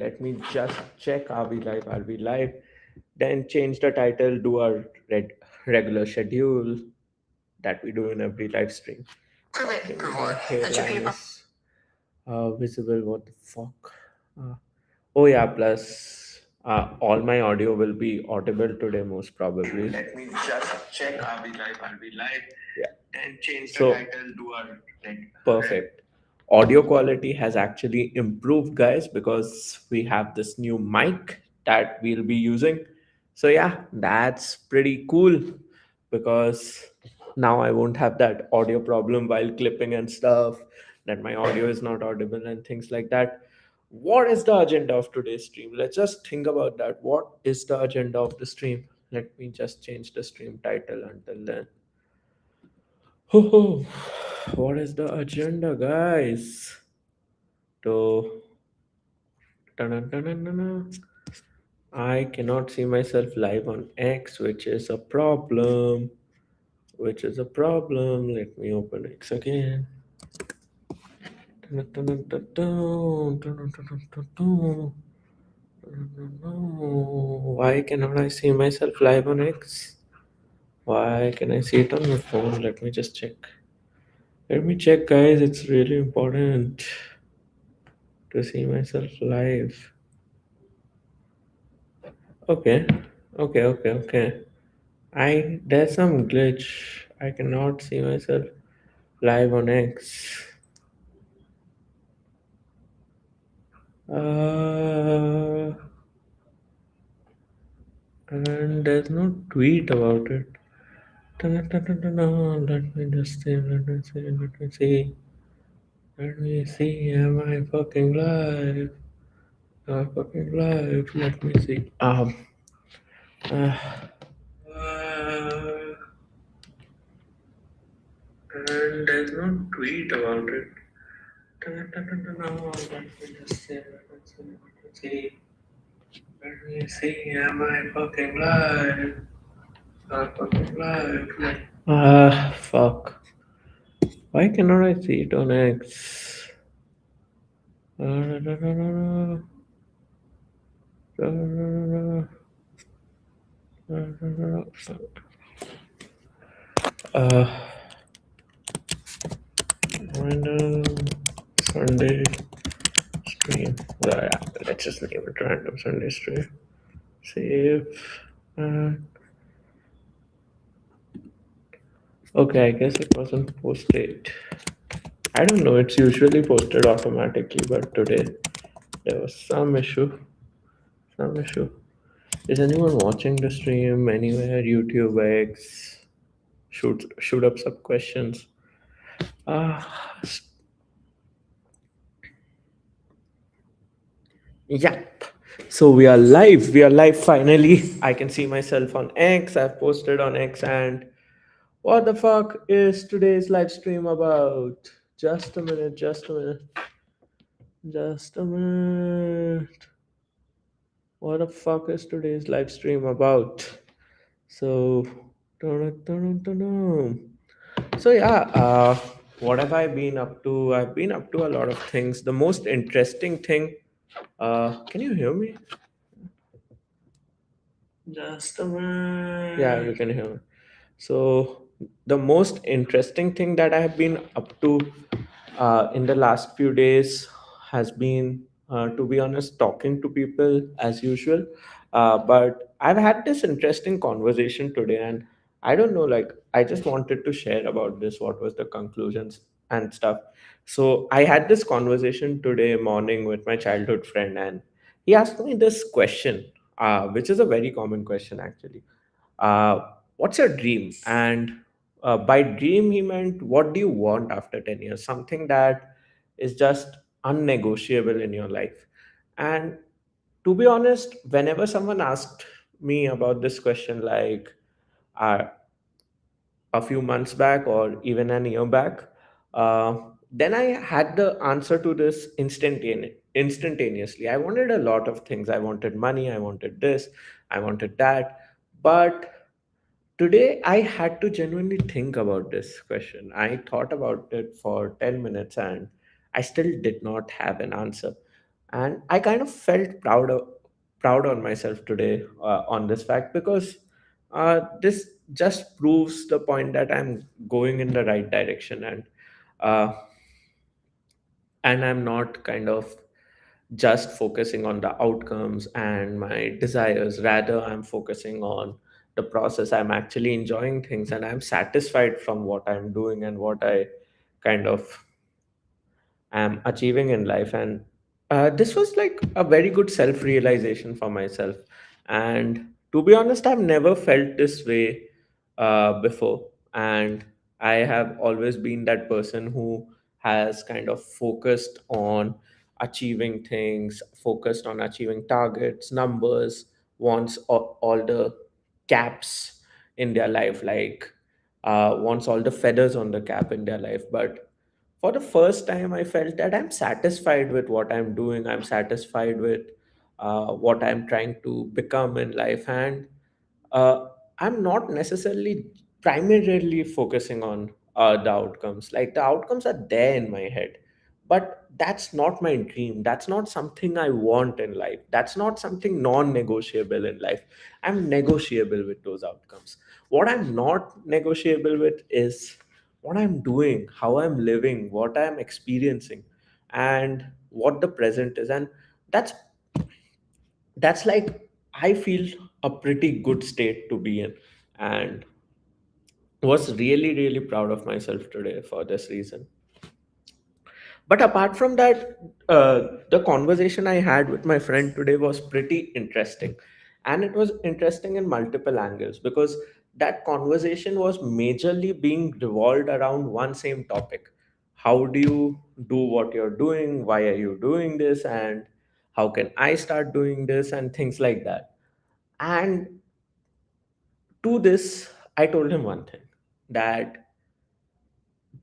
Let me just check. Are we live? Are we live? Then change the title, do our regular schedule that we do in every live stream. Okay, my hairline is visible. What the fuck? Oh, yeah, plus all my audio will be audible today, most probably. Let me just check. Are we live? Are we live? Yeah. Then change the title to our perfect. Audio quality has actually improved, guys, because we have this new mic that we'll be using. So, yeah, that's pretty cool because now I won't have that audio problem while clipping and stuff, that my audio is not audible and things like that. What is the agenda of today's stream? Let's just think about that. What is the agenda of the stream? Let me just change the stream title until then. Oh, what is the agenda, guys? So, I cannot see myself live on X, which is a problem. Which is a problem. Let me open X again. Why cannot I see myself live on X? Why can I see it on my phone? Let me just check. Let me check, guys. It's really important to see myself live. Okay, okay. There's some glitch. I cannot see myself live on X. And there's no tweet about it. Let me just see. Let me see. Am I fucking live? Am I fucking live? Let me see. Uh, and there's no tweet about it. Let me just see. Let me see. Am I fucking live? Am I fucking live? Fuck. Why cannot I see it on X? Random Sunday stream. Yeah, let's just name it random Sunday stream. Save. Uh, okay, I guess it wasn't posted. I don't know. It's usually posted automatically, but today there was some issue. Some issue. Is anyone watching the stream anywhere? YouTube X? Shoot up some questions. Yep. So we are live. We are live finally. I can see myself on X. I've posted on X. And what the fuck is today's live stream about? Just a minute. Just a minute. Just a minute. What the fuck is today's live stream about? So, so yeah, what have I been up to? I've been up to a lot of things. The most interesting thing, can you hear me? Just a minute. Yeah, you can hear me. So, the most interesting thing that I have been up to in the last few days has been, to be honest, talking to people as usual. But I've had this interesting conversation today, and I don't know, like, I just wanted to share about this. What was the conclusions and stuff? So, I had this conversation today morning with my childhood friend, and he asked me this question, which is a very common question actually. What's your dream? And by dream, he meant what do you want after 10 years? Something that is just unnegotiable in your life. And to be honest, whenever someone asked me about this question, like uh, a few months back or even an year back, then I had the answer to this instantaneously. I wanted a lot of things. I wanted money, I wanted this, I wanted that. But today, I had to genuinely think about this question. I thought about it for 10 minutes and I still did not have an answer. And I kind of felt proud on myself today on this fact, because this just proves the point that I'm going in the right direction, uh, and I'm not kind of just focusing on the outcomes and my desires. Rather, I'm focusing on the process. I'm actually enjoying things, and I'm satisfied from what I'm doing and what I kind of am achieving in life. And this was like a very good self realization for myself. And to be honest, I've never felt this way before. And I have always been that person who has kind of focused on achieving things, focused on achieving targets, numbers, wants all the caps in their life, like wants all the feathers on the cap in their life. But for the first time, I felt that I'm satisfied with what I'm doing. I'm satisfied with what I'm trying to become in life. And uh, I'm not necessarily primarily focusing on the outcomes. Like, the outcomes are there in my head, but that's not my dream. That's not something I want in life. That's not something non negotiable in life. I'm negotiable with those outcomes. What I'm not negotiable with is what I'm doing, how I'm living, what I'm experiencing, and what the present is. And that's that's like, I feel, a pretty good state to be in. And was really really proud of myself today for this reason. But apart from that, the conversation I had with my friend today was pretty interesting. And it was interesting in multiple angles, because that conversation was majorly being revolved around one same topic. How do you do what you're doing? Why are you doing this? And how can I start doing this? And things like that. And to this, I told him one thing, that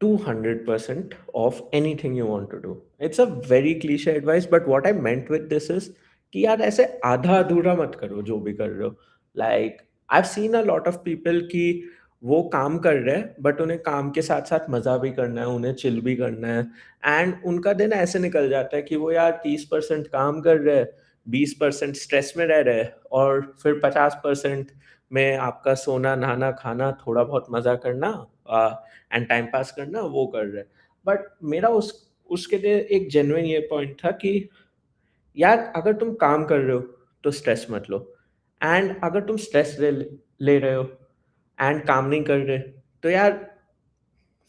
200% of anything you want to do. It's a very cliche advice, but what I meant with this is कि यार ऐसे आधा अधूरा मत करो जो भी कर रहे हो. Like, I've seen a lot of people कि वो काम कर रहे हैं, बट उन्हें काम के साथ साथ मजा भी करना है, उन्हें चिल भी करना है. एंड उनका दिन ऐसे निकल जाता है कि वो यार 30% काम कर रहे हैं, 20% स्ट्रेस में रह रहे हैं, और फिर 50% में आपका सोना, नहाना, खाना, थोड़ा बहुत मजा करना एंड टाइम पास करना, वो कर रहे हैं. बट मेरा उसके लिए एक जेन्युइन ये पॉइंट था कि यार, अगर तुम काम कर रहे हो तो स्ट्रेस मत लो. एंड अगर तुम स्ट्रेस ले रहे हो एंड काम नहीं कर रहे, तो यार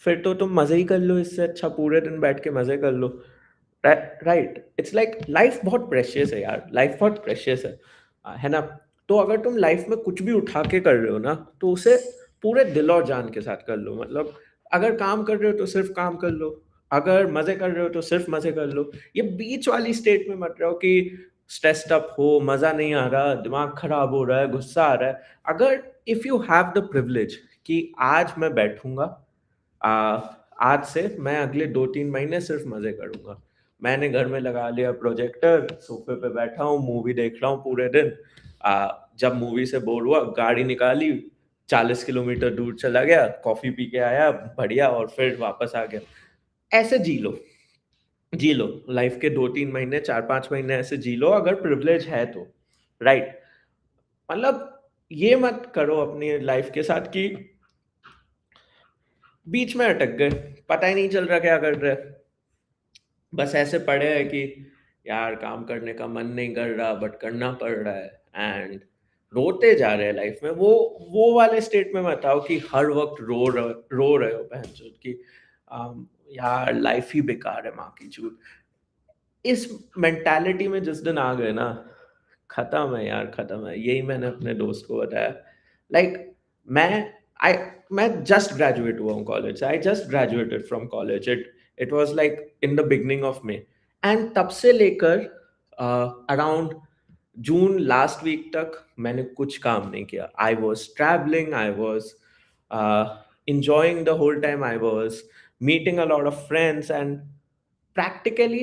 फिर तो तुम मजे ही कर लो. इससे अच्छा पूरे दिन बैठ के मजे कर लो. राइट. इट्स लाइक, लाइफ बहुत प्रेशियस है यार. लाइफ बहुत प्रेशियस है ना. तो अगर तुम लाइफ में कुछ भी उठा के कर रहे हो ना, तो उसे पूरे दिल और जान के साथ कर लो. मतलब, अगर काम कर रहे हो तो सिर्फ काम कर लो. अगर मजे कर रहे हो तो सिर्फ मजे कर लो. ये बीच वाली स्टेट में मत रहो कि स्ट्रेस्ड अप हो, मजा नहीं आ रहा, दिमाग खराब हो रहा है, गुस्सा आ रहा है. अगर if you have the privilege कि आज मैं बैठूंगा, आ, आज से मैं अगले 2-3 महीने सिर्फ मजे करूंगा. मैंने घर में लगा लिया प्रोजेक्टर, सोफे पे बैठा हूँ, मूवी देख रहा हूँ पूरे दिन. जब मूवी से बोर हुआ, गाड़ी निकाली, 40 किलोमीटर दूर चला गया, कॉफी पी के आया बढ़िया, और फिर वापस आ गया. ऐसे जी लो लाइफ के 2-3 महीने, 4-5 महीने ऐसे जी लो, अगर प्रिविलेज है तो. राइट. मतलब, ये मत करो अपनी लाइफ के साथ कि बीच में अटक गए, पता ही नहीं चल रहा क्या कर रहे हैं. बस ऐसे पड़े हैं कि यार काम करने का मन नहीं कर रहा, बट करना पड़ रहा है. एंड रोते जा रहे हैं लाइफ में. वो वाले स्टेट में मत आओ कि हर वक्त रो रहे हो बहनचोद की. यार लाइफ ही बेकार है, माँ की चूत. इस मेंटालिटी में जिस दिन आ गए ना, खत्म है यार, खत्म है. यही मैंने अपने दोस्त को बताया. लाइक, मैं आई मैं जस्ट ग्रेजुएट हुआ हूँ कॉलेज से. I just graduated from college. It was like in the beginning of May. And तब से लेकर अराउंड जून लास्ट वीक तक मैंने कुछ काम नहीं किया. I was travelling, I was enjoying the whole time. I was meeting a lot of friends, and practically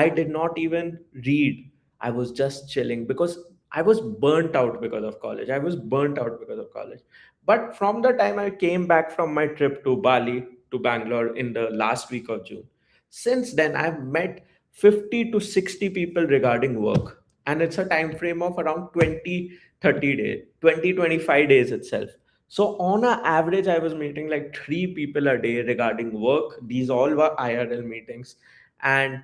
I did not even read. I was just chilling because I was burnt out because of college. I was burnt out because of college. But from the time I came back from my trip to Bali, to Bangalore, in the last week of June, since then I've met 50 to 60 people regarding work, and it's a time frame of around 20, 30 days, 20, 25 days itself. So on a average, I was meeting like three people a day regarding work. These all were IRL meetings. And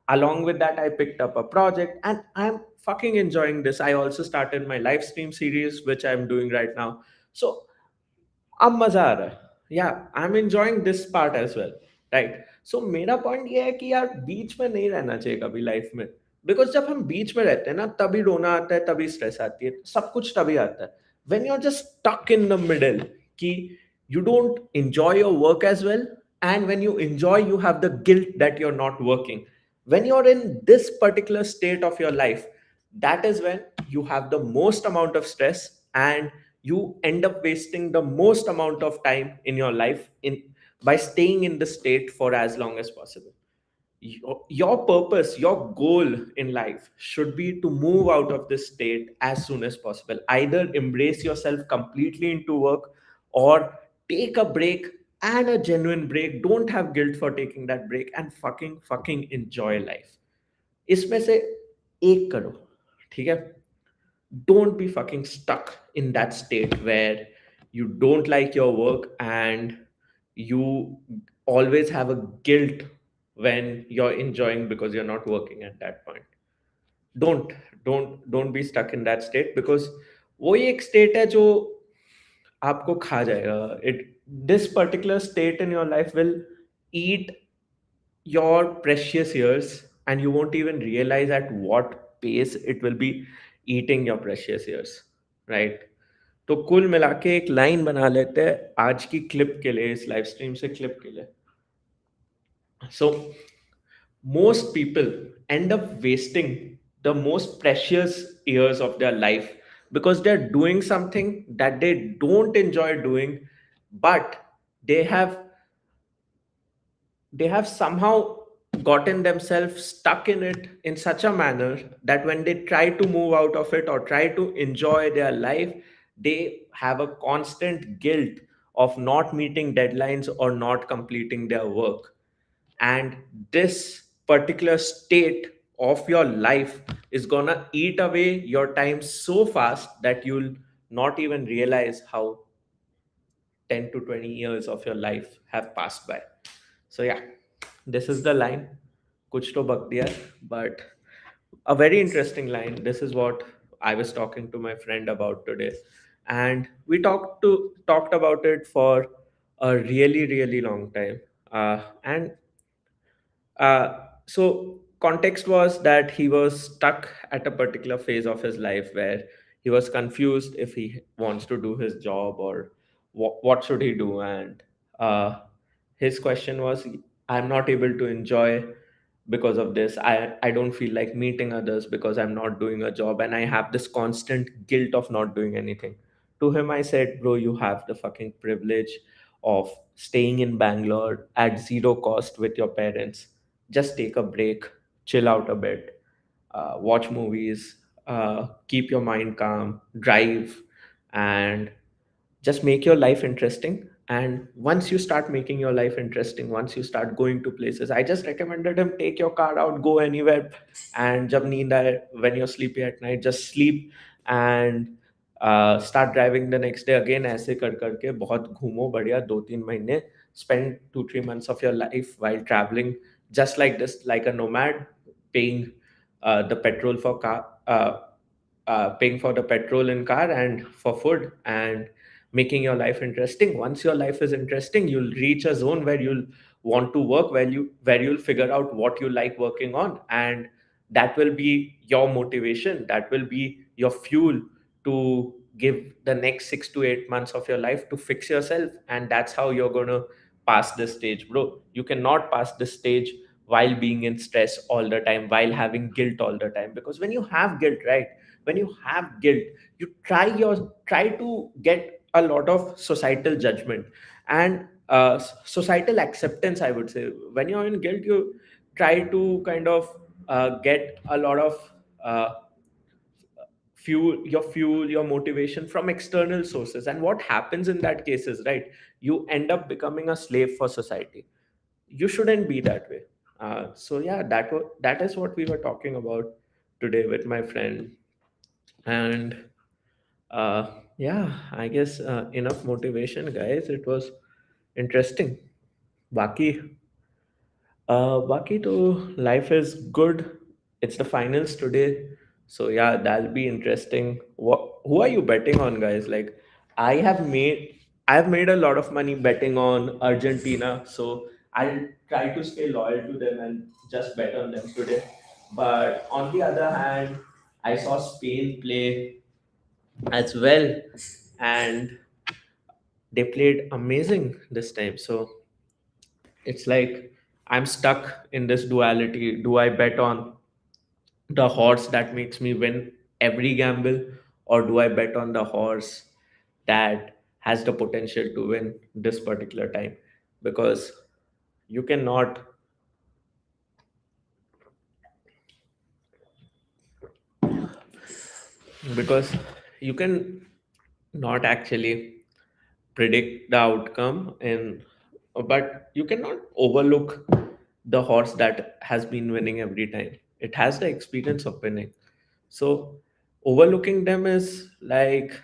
along with that, I picked up a project, and I'm fucking enjoying this. I also started my live stream series, which I'm doing right now. So अब मजा आ रहा है, या I am enjoying this part as well, right? So मेरा point ये है कि यार बीच में नहीं रहना चाहिए कभी लाइफ में, बिकॉज जब हम बीच में रहते हैं ना, तभी रोना आता है, तभी स्ट्रेस आती है, सब कुछ तभी आता है when you are just stuck in the middle, कि you don't enjoy your work as well, and when you enjoy you have the guilt that you're not working. When you're in this particular state of your life, that is when you have the most amount of stress, and you end up wasting the most amount of time in your life in by staying in the state for as long as possible. Your purpose, your goal in life should be to move out of this state as soon as possible. Either embrace yourself completely into work, or take a break, and a genuine break. Don't have guilt for taking that break, and fucking enjoy life. इसमें से एक करो, ठीक है? Don't be fucking stuck in that state where you don't like your work, and you always have a guilt when you're enjoying because you're not working at that point. Don't be stuck in that state, because वो ही एक state है जो आपको खा जाएगा. It This particular state in your life will eat your precious years, and you won't even realize at what pace it will be eating your precious years, right? तो कुल मिला के एक लाइन बना लेते हैं आज की क्लिप के लिए, इस लाइव स्ट्रीम से क्लिप के लिए. So most people end up wasting the most precious years of their life because they're doing something that they don't enjoy doing, but they have they have somehow gotten themselves stuck in it in such a manner that when they try to move out of it or try to enjoy their life, they have a constant guilt of not meeting deadlines or not completing their work. And this particular state of your life is gonna eat away your time so fast that you'll not even realize how 10 to 20 years of your life have passed by. So yeah, this is the line. Kuch to bak diya, but a very interesting line. This is what I was talking to my friend about today, and we talked about it for a really long time. And so context was that he was stuck at a particular phase of his life where he was confused if he wants to do his job or what should he do. And his question was, I'm not able to enjoy because of this. I don't feel like meeting others because I'm not doing a job, and I have this constant guilt of not doing anything. To him I said, bro, you have the fucking privilege of staying in Bangalore at zero cost with your parents. Just take a break, chill out a bit, watch movies, keep your mind calm, drive, and just make your life interesting. And once you start making your life interesting, once you start going to places, I just recommended him, take your car out, go anywhere, and jab neend aaye, when you're sleepy at night, just sleep, and start driving the next day again. ऐसे कर करके बहुत घूमो बढ़िया 2-3 महीने, spend 2-3 months of your life while traveling just like this, like a nomad, paying the petrol for car, paying for the petrol in car and for food, and making your life interesting. Once your life is interesting, you'll reach a zone where you'll want to work, where you'll figure out what you like working on, and that will be your motivation, that will be your fuel to give the next 6 to 8 months of your life to fix yourself. And that's how you're going to pass this stage, bro. You cannot pass this stage while being in stress all the time, while having guilt all the time, because when you have guilt, right, when you have guilt, you try to get a lot of societal judgment and societal acceptance, I would say. When you're in guilt, you try to kind of get a lot of uh, fuel, your motivation from external sources. And what happens in that case is, right, you end up becoming a slave for society. You shouldn't be that way. So yeah, that is what we were talking about today with my friend. And yeah, I guess enough motivation, guys. It was interesting. Baki, Baki to life is good. It's the finals today, so yeah, that'll be interesting. Who are you betting on, guys? Like, I have made I have made a lot of money betting on Argentina, so I'll try to stay loyal to them and just bet on them today. But on the other hand, I saw Spain play as well, and they played amazing this time. So it's like I'm stuck in this duality. Do I bet on the horse that makes me win every gamble, or do I bet on the horse that has the potential to win this particular time? Because you cannot, because you can not actually predict the outcome, and but you cannot overlook the horse that has been winning every time. It has the experience of winning. So overlooking them is like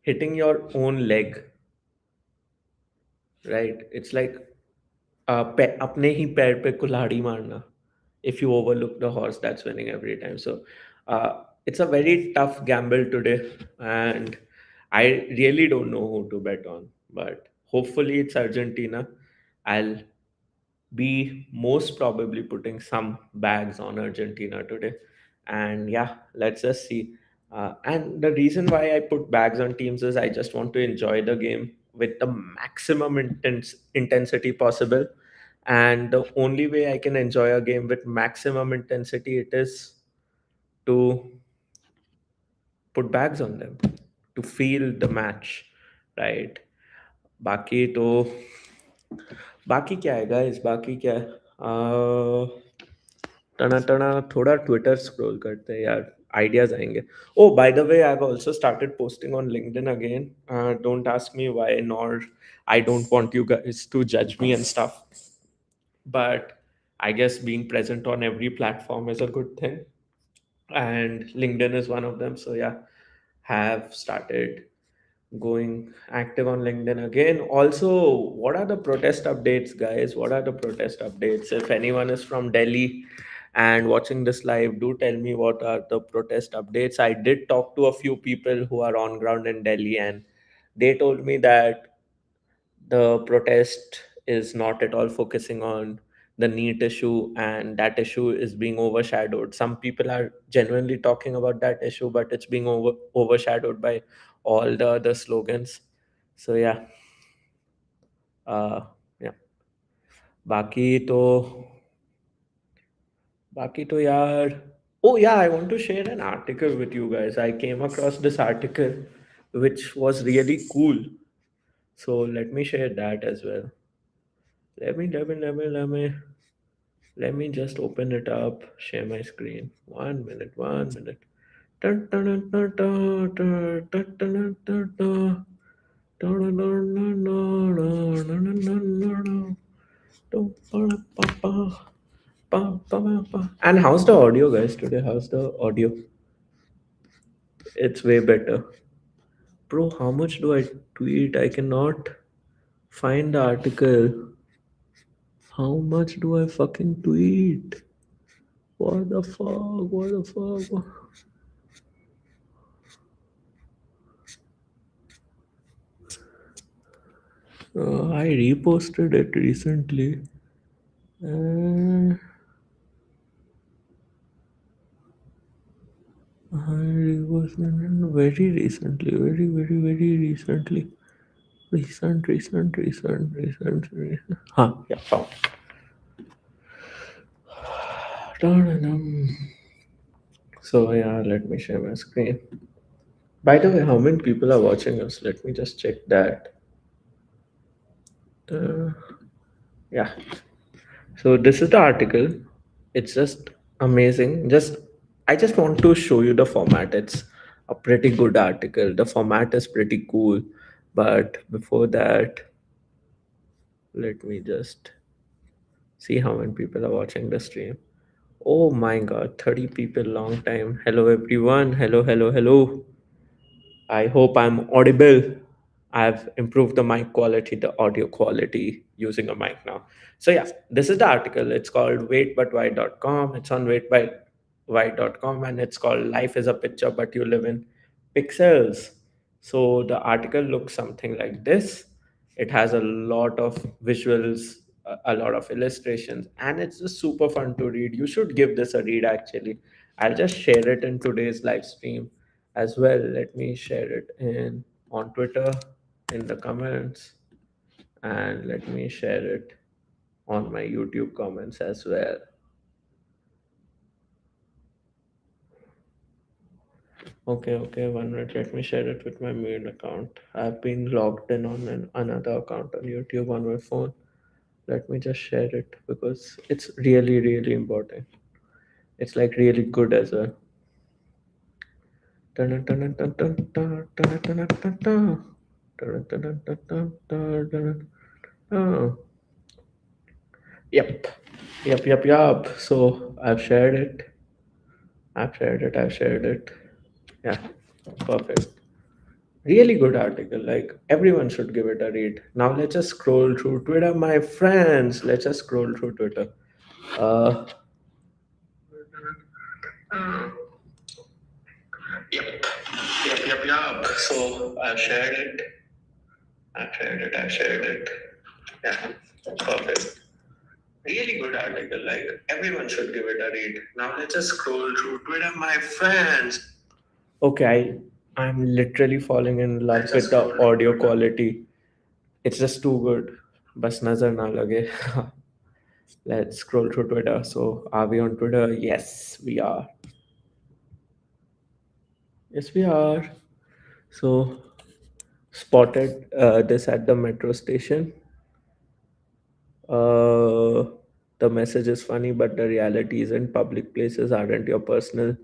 hitting your own leg, right? It's like अपने ही पैर पे कुल्हाड़ी मारना if you overlook the horse that's winning every time. So it's a very tough gamble today, and I really don't know who to bet on, but hopefully it's Argentina. I'll be most probably putting some bags on Argentina today. And yeah, let's just see. And the reason why I put bags on teams is I just want to enjoy the game with the maximum intensity possible. And the only way I can enjoy a game with maximum intensity it is to put bags on them, to feel the match, right? बाकी तो बाकी क्या है guys, बाकी क्या है? टना टना थोड़ा ट्विटर स्क्रॉल करते हैं यार, आइडियाज आएंगे. Oh by the way, I have also started posting on LinkedIn again. Don't ask me why, nor I don't want you guys to जज me and stuff, but I guess being present on every platform is a good thing, and LinkedIn is one of them. So yeah, have started going active on LinkedIn again. Also, what are the protest updates, guys? What are the protest updates? If anyone is from Delhi and watching this live, do tell me what are the protest updates. I did talk to a few people who are on ground in Delhi, and they told me that the protest is not at all focusing on the NEET issue, and that issue is being overshadowed. Some people are genuinely talking about that issue, but it's being overshadowed by all the other slogans. So yeah, uh, yeah. बाकी तो बाकी तो यार. Oh yeah, I want to share an article with you guys. I came across this article which was really cool. So let me share that as well. Let me just open it up, share my screen. 1 minute, 1 minute. Dun, dun, dun, dun, dun, dun, dun, dun, dun, dun. Dun, dun, dun, dun, dun, dun, dun, dun, dun, dun. Dun, ba, ba, ba, ba, ba, ba, ba. And how's the audio, guys, today? How's the audio? It's way better. Bro, how much do I tweet? I cannot find the article. How much do I fucking tweet? What the fuck? What the fuck? I reposted it recently. Uh, I reposted it very recently. Very recently. Recent. Huh, yeah, found. Ta-da-dum. So, yeah, let me share my screen. By the way, how many people are watching us? Let me just check that. Uh, yeah. So this is the article. It's just amazing. I just want to show you the format. It's a pretty good article. The format is pretty cool. But before that, let me just See how many people are watching the stream. Oh my god, 30 people, long time. Hello everyone. Hello, hello, hello. I hope I'm audible. I've improved the mic quality, the audio quality using a mic now. So yeah, this is the article. It's called waitbutwhy.com. It's on waitbutwhy.com and it's called Life is a Picture but You Live in Pixels. So the article looks something like this. It has a lot of visuals, a lot of illustrations, and it's just super fun to read. You should give this a read actually. I'll just share it in today's live stream as well. Let me share it in on Twitter in the comments, and let me share it on my YouTube comments as well. Okay, okay, 1 minute. Let me share it with my main account. I've been logged in on another account on YouTube on my phone. Let me just share it because it's really, really important. It's like really good as well. Dun, dun, dun, dun, dun, dun, dun, dun, dun, dun, dun. Dun, dun, dun, dun, dun, dun, dun, dun. Yep. Yep. So I've shared it. I've shared it. Yeah. Perfect. Really good article. Like everyone should give it a read. Now let's just scroll through Twitter, my friends. Let's just scroll through Twitter. Uh yep. Yep. So I've shared it. I've shared it. Yeah. Perfect. Really good article. Like everyone should give it a read. Now let's just scroll through Twitter, my friends. Okay, I'm literally falling in love with the audio quality. It's just too good. Bas nazar na lage. Let's scroll through Twitter. So, are we on Twitter? Yes, we are. Yes, we are. So, spotted this at the metro station. Uh, the message is funny, but the reality isn't. Public places aren't your personal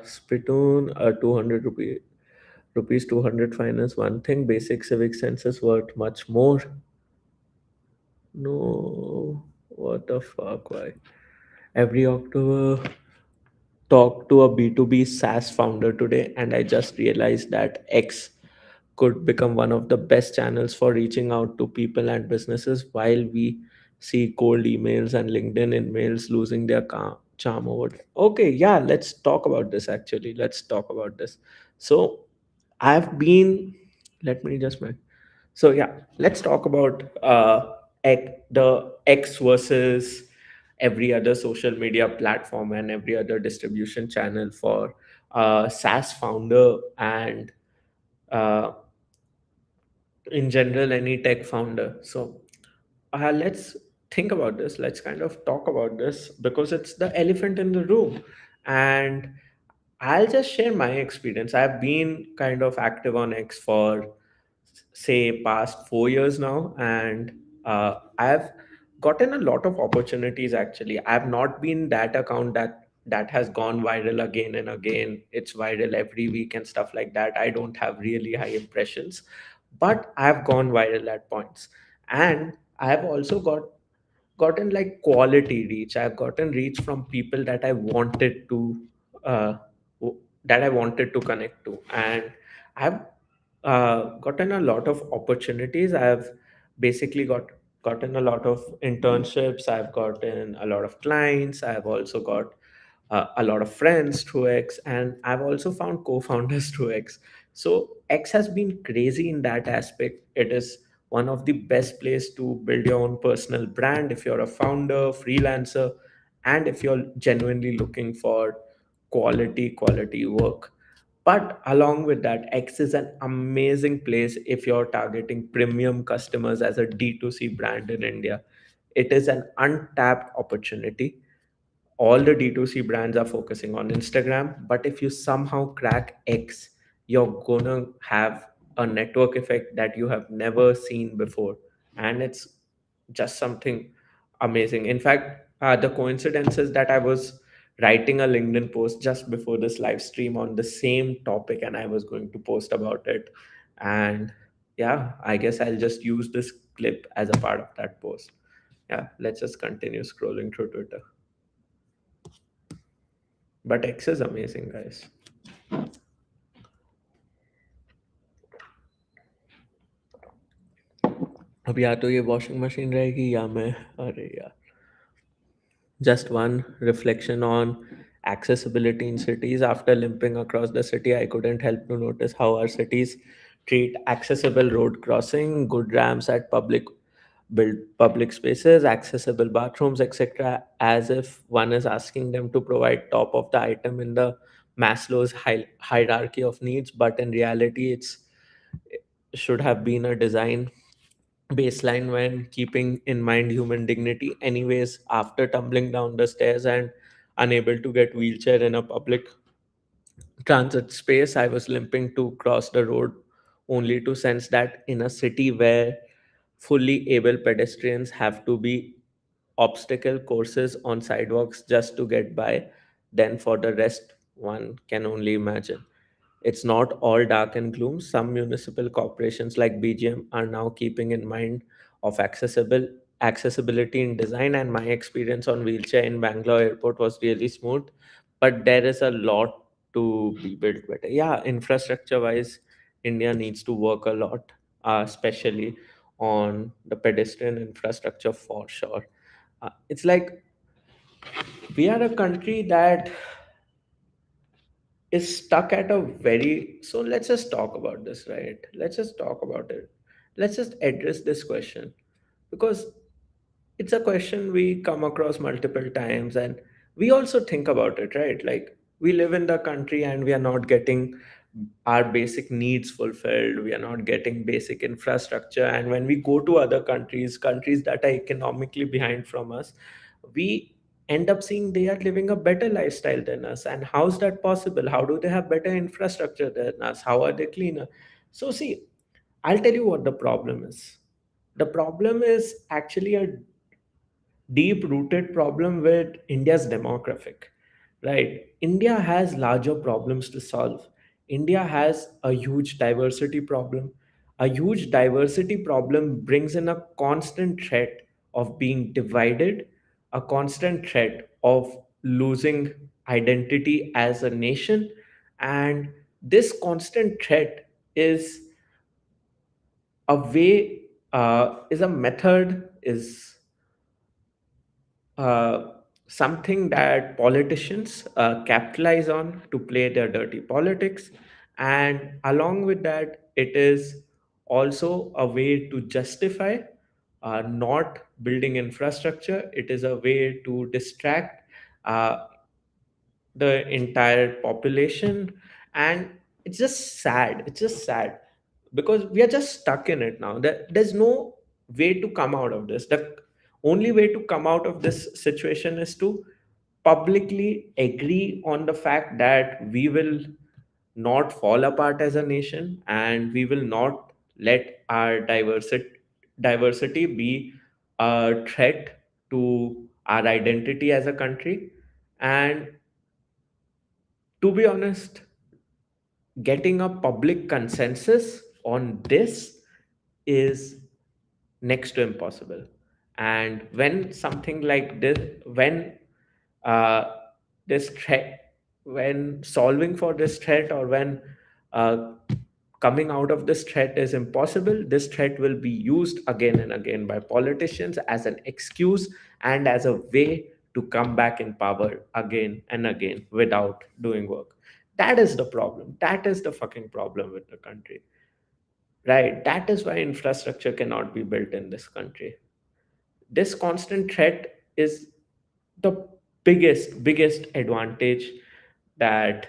spittoon. 200 rupees 200 fine is one thing. Basic civic sense is worth much more. No, what the fuck? Why? Every October, talk to a B2B SaaS founder today, and I just realized that X could become one of the best channels for reaching out to people and businesses while we see cold emails and LinkedIn emails losing their charm over there. Okay, yeah, let's talk about this actually. Let's talk about this. So, I've been, let me just make so yeah, let's talk about the X versus every other social media platform and every other distribution channel for SaaS founder and uh, in general any tech founder. So let's think about this. Let's kind of talk about this because it's the elephant in the room. And I'll just share my experience. I've been kind of active on X for say past 4 years now, and I've gotten a lot of opportunities. Actually, I've not been that account that has gone viral again and again. It's viral every week and stuff like that. I don't have really high impressions, but I've gone viral at points, and I have also gotten like quality reach. I've gotten reach from people uh, that I wanted to connect to, and I've gotten a lot of opportunities. I've basically gotten a lot of internships. I've gotten a lot of clients. I've also got a lot of friends through X, and I've also found co-founders through X. So X has been crazy in that aspect. It is one of the best place to build your own personal brand if you're a founder, freelancer, and if you're genuinely looking for quality work. But along with that, X is an amazing place if you're targeting premium customers as a D2C brand in India. It is an untapped opportunity. All the D2C brands are focusing on Instagram, but if you somehow crack X, you're gonna have a network effect that you have never seen before. And it's just something amazing. In fact, the coincidence is that I was writing a LinkedIn post just before this live stream on the same topic, and I was going to post about it. And yeah, I guess I'll just use this clip as a part of that post. Yeah, let's just continue scrolling through Twitter. But X is amazing, guys. अब या तो ये washing machine रहेगी या मैं, अरे यार. Just one reflection on accessibility in cities. After limping across the city, I couldn't help to notice how our cities treat accessible road crossing, good ramps at built public spaces, accessible bathrooms, etc., as if one is asking them to provide top of the item in the Maslow's hierarchy of needs. But in reality, it should have been a design baseline when keeping in mind human dignity. Anyways, after tumbling down the stairs and unable to get wheelchair in a public transit space, I was limping to cross the road, only to sense that in a city where fully able pedestrians have to be obstacle courses on sidewalks just to get by, then for the rest one can only imagine. It's not all dark and gloom. Some municipal corporations like BGM are now keeping in mind of accessibility in design, and my experience on wheelchair in Bangalore airport was really smooth. But there is a lot to be built better. Yeah, infrastructure wise, India needs to work a lot, especially on the pedestrian infrastructure for sure. It's like we are a country that is stuck at a very, so let's just talk about this, right? Let's just talk about it. Let's just address this question, because it's a question we come across multiple times, and we also think about it, right? Like, we live in the country and we are not getting our basic needs fulfilled, we are not getting basic infrastructure, and when we go to other countries that are economically behind from us, we end up seeing they are living a better lifestyle than us. And how's that possible? How do they have better infrastructure than us? How are they cleaner? So see, I'll tell you what the problem is. The problem is actually a deep rooted problem with India's demographic, right? India has larger problems to solve. India has a huge diversity problem. A huge diversity problem brings in a constant threat of being divided, a constant threat of losing identity as a nation. And this constant threat is a way, is a method, is uh, something that politicians capitalize on to play their dirty politics. And along with that, it is also a way to justify not building infrastructure. It is a way to distract uh, the entire population. And it's just sad, because we are just stuck in it now. There's no way to come out of this. The only way to come out of this situation is to publicly agree on the fact that we will not fall apart as a nation, and we will not let our diversity be a threat to our identity as a country. And to be honest, getting a public consensus on this is next to impossible. And when something like this, when uh, this threat, when solving for this threat, or when uh, coming out of this threat is impossible, this threat will be used again and again by politicians as an excuse and as a way to come back in power again and again without doing work. That is the problem. That is the fucking problem with the country, right? That is why infrastructure cannot be built in this country. This constant threat is the biggest advantage that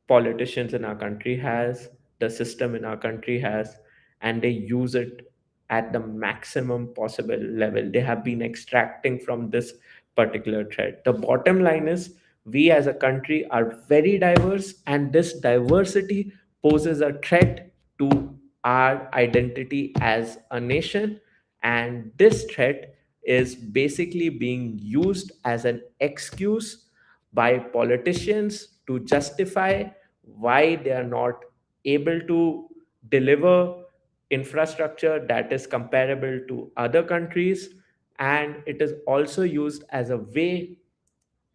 politicians in our country has, the system in our country has, and they use it at the maximum possible level. They have been extracting from this particular threat. The bottom line is, we as a country are very diverse, and this diversity poses a threat to our identity as a nation. And this threat is basically being used as an excuse by politicians to justify why they are not able to deliver infrastructure that is comparable to other countries, and it is also used as a way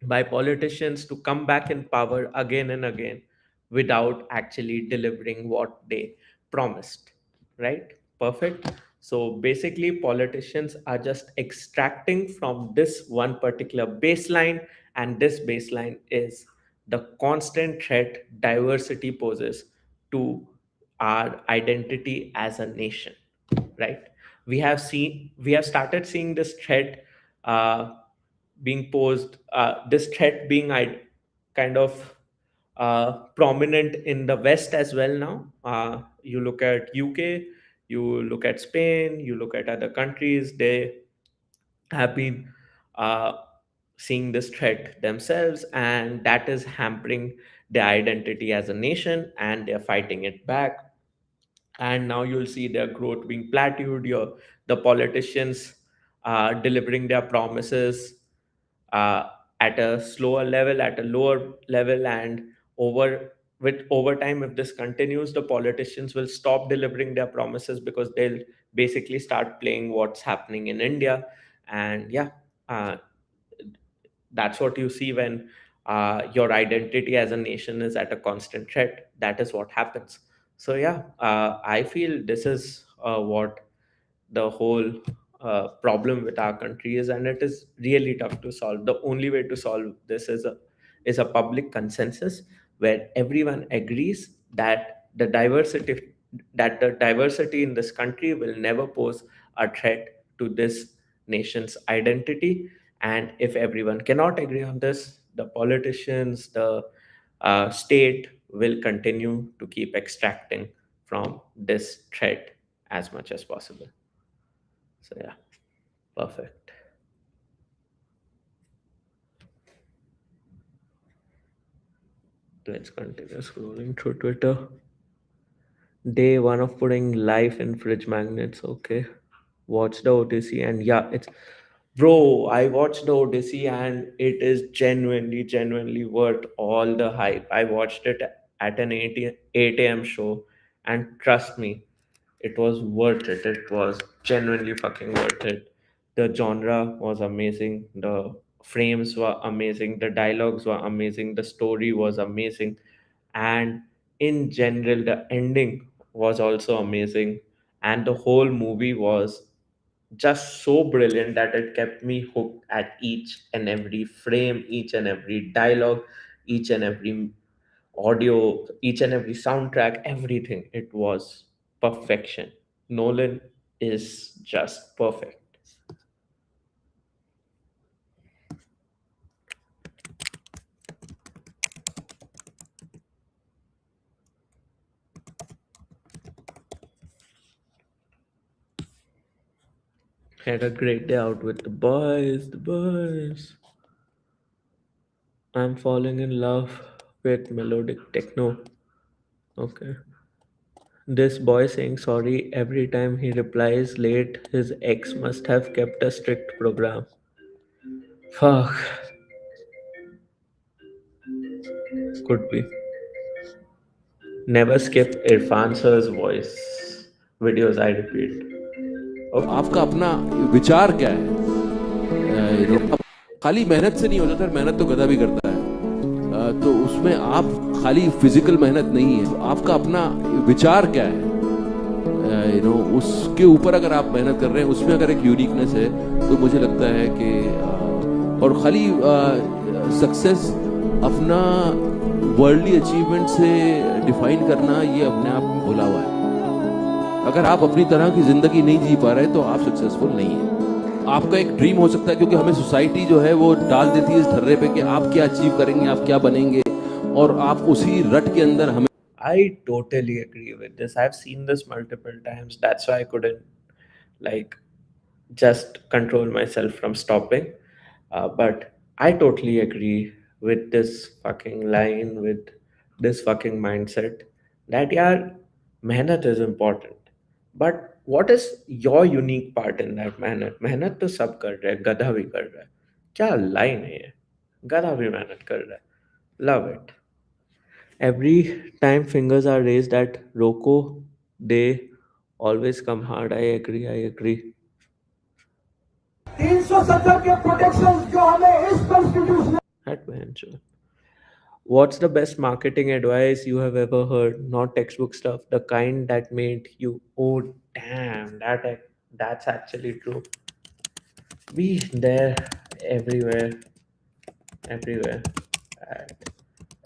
by politicians to come back in power again and again without actually delivering what they promised. Right? Perfect. So basically, politicians are just extracting from this one particular baseline, and this baseline is the constant threat diversity poses to our identity as a nation. Right? We have started seeing this threat being posed, this threat being kind of prominent in the West as well now. You look at UK, you look at Spain, you look at other countries, they have been uh, seeing this threat themselves, and that is hampering their identity as a nation, and they're fighting it back. And now you'll see their growth being plateaued. The politicians delivering their promises uh, at a slower level, at a lower level, and over time, if this continues, the politicians will stop delivering their promises because they'll basically start playing what's happening in India. And yeah, uh, that's what you see when your identity as a nation is at a constant threat. That is what happens. So yeah, I feel this is what the whole problem with our country is, and it is really tough to solve. The only way to solve this is a public consensus where everyone agrees that the diversity in this country will never pose a threat to this nation's identity. And if everyone cannot agree on this, the politicians, the state will continue to keep extracting from this threat as much as possible. So yeah, perfect. Let's continue scrolling through Twitter. Day one of putting life in fridge magnets. Okay. Watch the Odyssey, and yeah, it's bro. I watched the Odyssey and it is genuinely worth all the hype. I watched it at an 8 a.m. show, and trust me, it was worth it. It was genuinely fucking worth it. The genre was amazing. The frames were amazing. The dialogues were amazing. The story was amazing. And in general, the ending was also amazing. And the whole movie was just so brilliant that it kept me hooked at each and every frame, each and every dialogue, each and every audio, each and every soundtrack, everything. It was perfection. Nolan is just perfect. Had a great day out with the boys. The boys. I'm falling in love with melodic techno. Okay. This boy saying sorry every time he replies late. His ex must have kept a strict program. Fuck. Could be. Never skip Irfan sir's voice videos, I repeat. Okay. आपका अपना विचार क्या है? खाली मेहनत से नहीं हो जाता, मेहनत तो गधा भी करता है। तो उसमें आप खाली फिजिकल मेहनत नहीं है, आपका अपना विचार क्या है, उसके ऊपर अगर आप मेहनत कर रहे हैं, उसमें अगर एक यूनिकनेस है, तो मुझे लगता है कि और खाली सक्सेस अपना वर्ल्डली अचीवमेंट से डिफाइन करना, ये अपने आप में भुला हुआ है। अगर आप अपनी तरह की जिंदगी नहीं जी पा रहे तो आप सक्सेसफुल नहीं है। आपका एक ड्रीम हो सकता है, क्योंकि हमें सोसाइटी जो है वो डाल देती है इस ढर्रे पे कि आप क्या अचीव करेंगे, आप क्या बनेंगे, और आप उसी रट के अंदर हमें I totally agree with this. I've seen this multiple times. That's why I couldn't like just control myself from stopping. But I totally agree with this fucking line, with this fucking mindset that yeah, mehnat is important. But what is your unique part in that mehnat? मेहनत तो सब कर रहे हैं, गधा भी कर रहा है. क्या लाइन है ये? गधा भी मेहनत कर रहा है. Love it. Every time fingers are raised at Roko, they always come hard. I agree. I agree. Adventure. What's the best marketing advice you have ever heard? Not textbook stuff, the kind that made you, oh damn, that's actually true. Be there everywhere, everywhere, at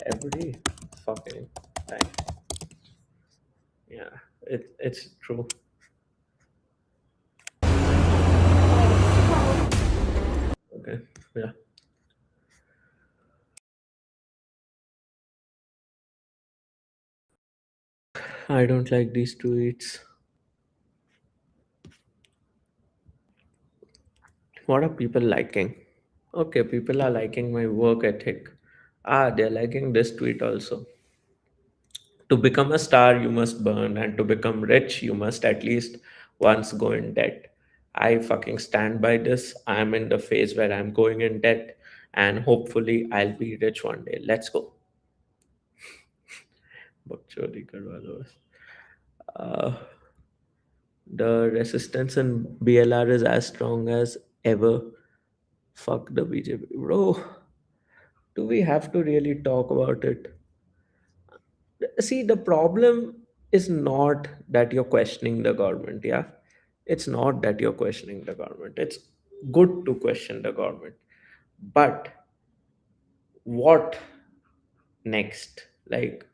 every fucking time. Yeah, it's true. Okay, yeah. I don't like these tweets. What are people liking? Okay, people are liking my work ethic. Ah, they're liking this tweet also. To become a star, you must burn, and to become rich, you must at least once go in debt. I fucking stand by this. I'm in the phase where I'm going in debt, and hopefully, I'll be rich one day. Let's go. Bakchori karwa do. Uh, the resistance in BLR is as strong as ever. Fuck the BJP. Bro, do we have to really talk about it? See, the problem is not that you're questioning the government, yeah? It's not that you're questioning the government. It's good to question the government. But what next? Like,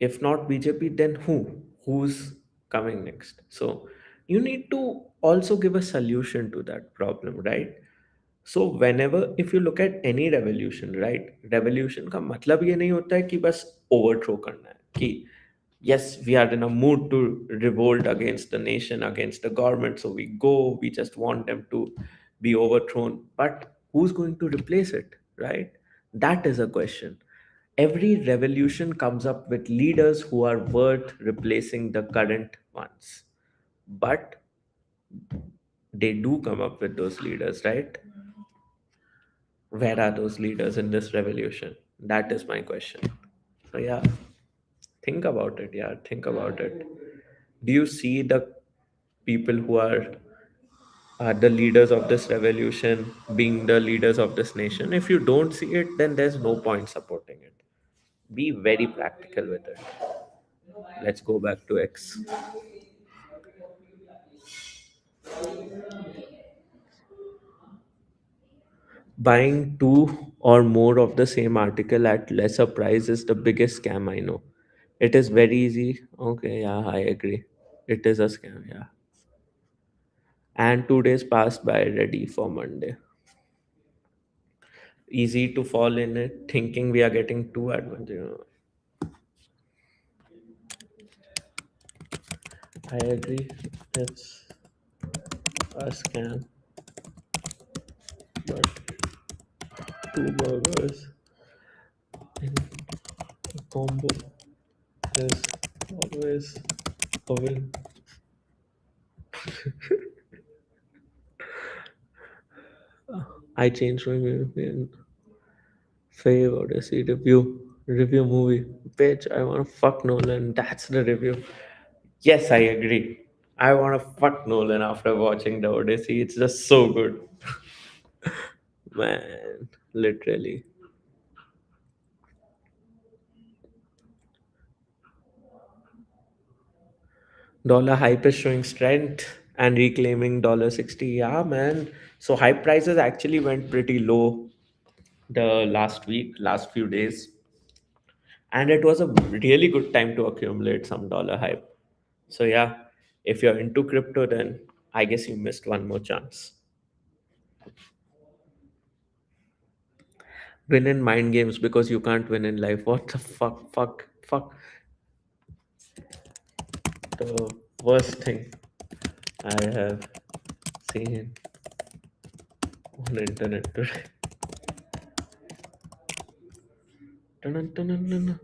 if not BJP, then who? Who's coming next? So you need to also give a solution to that problem, right? So whenever if you look at any revolution, right? Revolution का मतलब ये नहीं होता है कि बस overthrow करना है कि yes, we are in a mood to revolt against the nation, against the government, so we go, we just want them to be overthrown, but who's going to replace it, right? That is a question. Every revolution comes up with leaders who are worth replacing the current ones, but they do come up with those leaders, right? Where are those leaders in this revolution? That is my question. So yeah, think about it. Yeah, think about it. Do you see the people who are the leaders of this revolution being the leaders of this nation? If you don't see it, then there's no point supporting it. Be very practical with it. Let's go back to X. Buying two or more of the same article at lesser price is the biggest scam I know. It is very easy. Okay, yeah, I agree. It is a scam, yeah. And 2 days passed by ready for Monday. Easy to fall in it, thinking we are getting too advanced. I agree. It's a scam, but two burgers in a combo is always a win. I changed my movie favorite Odyssey review movie. Bitch, I wanna fuck Nolan. That's the review. Yes, I agree. I wanna fuck Nolan after watching the Odyssey. It's just so good. Man, literally. Dollar hype is showing strength and reclaiming $60. Yeah, man. So hype prices actually went pretty low the last week, last few days. And it was a really good time to accumulate some dollar hype. So yeah, if you're into crypto, then I guess you missed one more chance. Win in mind games because you can't win in life. What the fuck, fuck, fuck. The worst thing I have seen on the internet today. Dun-dun-dun-dun-dun.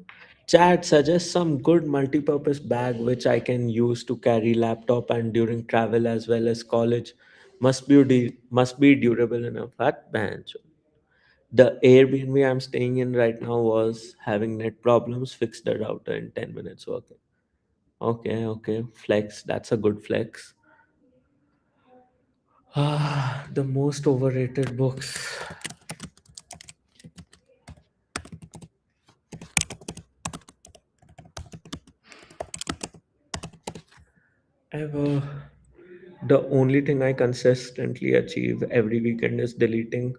Chat suggests some good multi-purpose bag which I can use to carry laptop and during travel as well as college. Must be durable enough. That bench. The Airbnb I'm staying in right now was having net problems. Fixed the router in 10 minutes. Okay, okay. Flex. That's a good flex. The most overrated books ever. The only thing I consistently achieve every weekend is deleting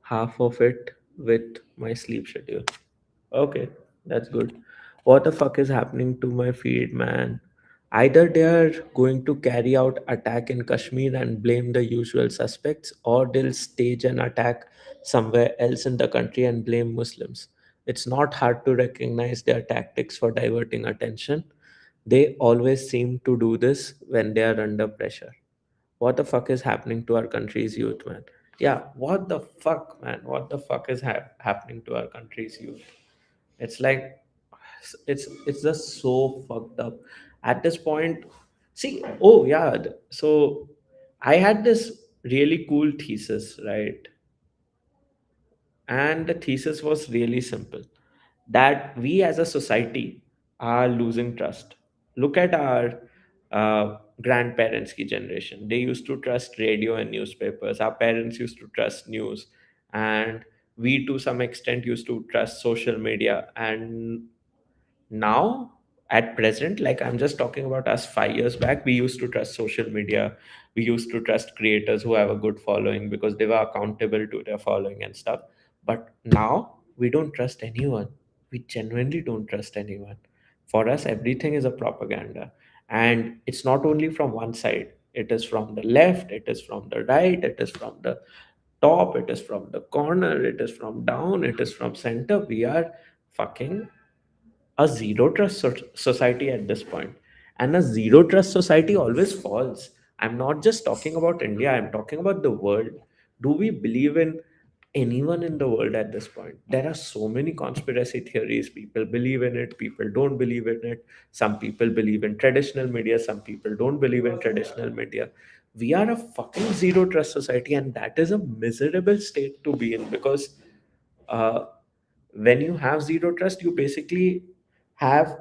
half of it with my sleep schedule. Okay, that's good. What the fuck is happening to my feed, man? Either they are going to carry out attack in Kashmir and blame the usual suspects, or they'll stage an attack somewhere else in the country and blame Muslims. It's not hard to recognize their tactics for diverting attention. They always seem to do this when they are under pressure. What the fuck is happening to our country's youth, man? Yeah, what the fuck, man? What the fuck is happening to our country's youth? It's like it's just so fucked up at this point. See, oh yeah, so I had this really cool thesis, right? And the thesis was really simple, that we as a society are losing trust. Look at our grandparents' ki generation. They used to trust radio and newspapers. Our parents used to trust news. And we, to some extent, used to trust social media. And now, at present, like I'm just talking about us 5 years back, we used to trust social media. We used to trust creators who have a good following because they were accountable to their following and stuff. But now we don't trust anyone. We genuinely don't trust anyone. For us, everything is a propaganda. And it's not only from one side, it is from the left, it is from the right, it is from the top, it is from the corner, it is from down, it is from center. We are fucking a zero trust society at this point. And a zero trust society always falls. I'm not just talking about India, I'm talking about the world. Do we believe in anyone in the world at this point? There are so many conspiracy theories. People believe in it, people don't believe in it. Some people believe in traditional media, some people don't believe in traditional media. We are a fucking zero trust society, and that is a miserable state to be in, because uh, when you have zero trust, you basically have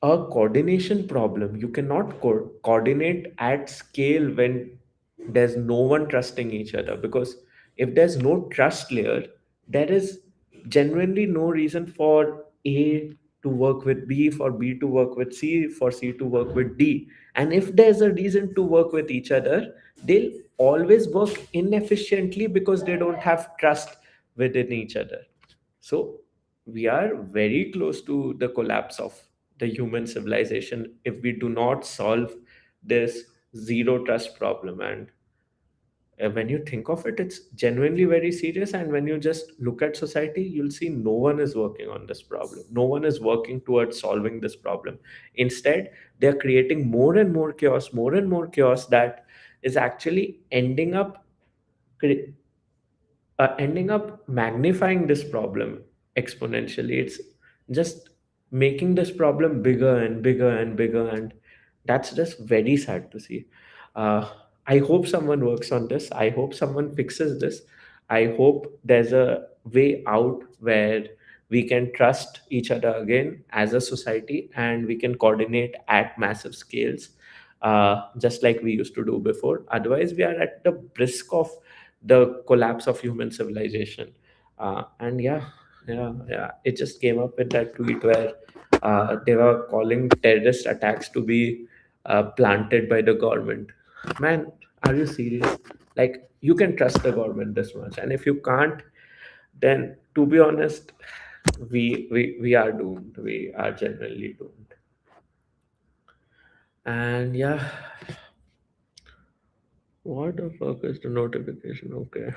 a coordination problem. You cannot coordinate at scale when there's no one trusting each other, because if there's no trust layer, there is genuinely no reason for A to work with B, for B to work with C, for C to work with D. And if there's a reason to work with each other, they'll always work inefficiently because they don't have trust within each other. So we are very close to the collapse of the human civilization if we do not solve this zero trust problem. And when you think of it, it's genuinely very serious. And when you just look at society, you'll see no one is working on this problem. No one is working towards solving this problem. Instead, they're creating more and more chaos that is actually ending up magnifying this problem exponentially. It's just making this problem bigger and bigger and bigger, and that's just very sad to see. Uh, I hope someone works on this. I hope someone fixes this. I hope there's a way out where we can trust each other again as a society, and we can coordinate at massive scales, just like we used to do before. Otherwise, we are at the brisk of the collapse of human civilization. And yeah, it just came up with that tweet where they were calling terrorist attacks to be planted by the government. Man, are you serious? Like, you can trust the government this much, and if you can't, then to be honest, we are doomed. We are generally doomed. And yeah, what the fuck is the notification? Okay.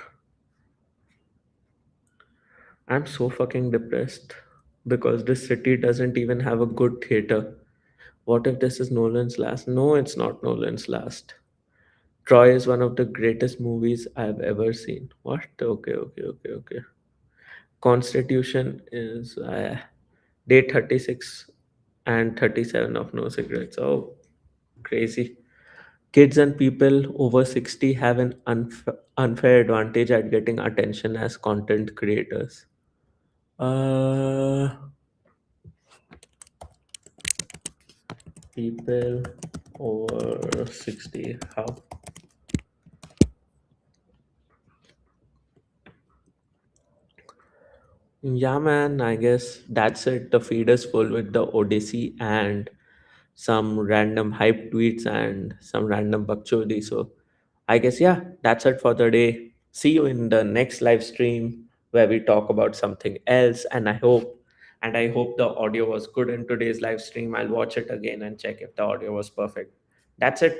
I'm so fucking depressed because this city doesn't even have a good theater. What if this is Nolan's last? No, it's not Nolan's last. Troy is one of the greatest movies I've ever seen. What? Okay, okay, okay, okay. Constitution is day 36 and 37 of No Cigarettes. Oh, crazy. Kids and people over 60 have an unfair advantage at getting attention as content creators. Uh, People over 60. How? Yeah, man, I guess that's it. The feed is full with the Odyssey and some random hype tweets and some random bakchodi. So I guess, yeah, that's it for the day. See you in the next live stream where we talk about something else. And I hope the audio was good in today's live stream. I'll watch it again and check if the audio was perfect. That's it.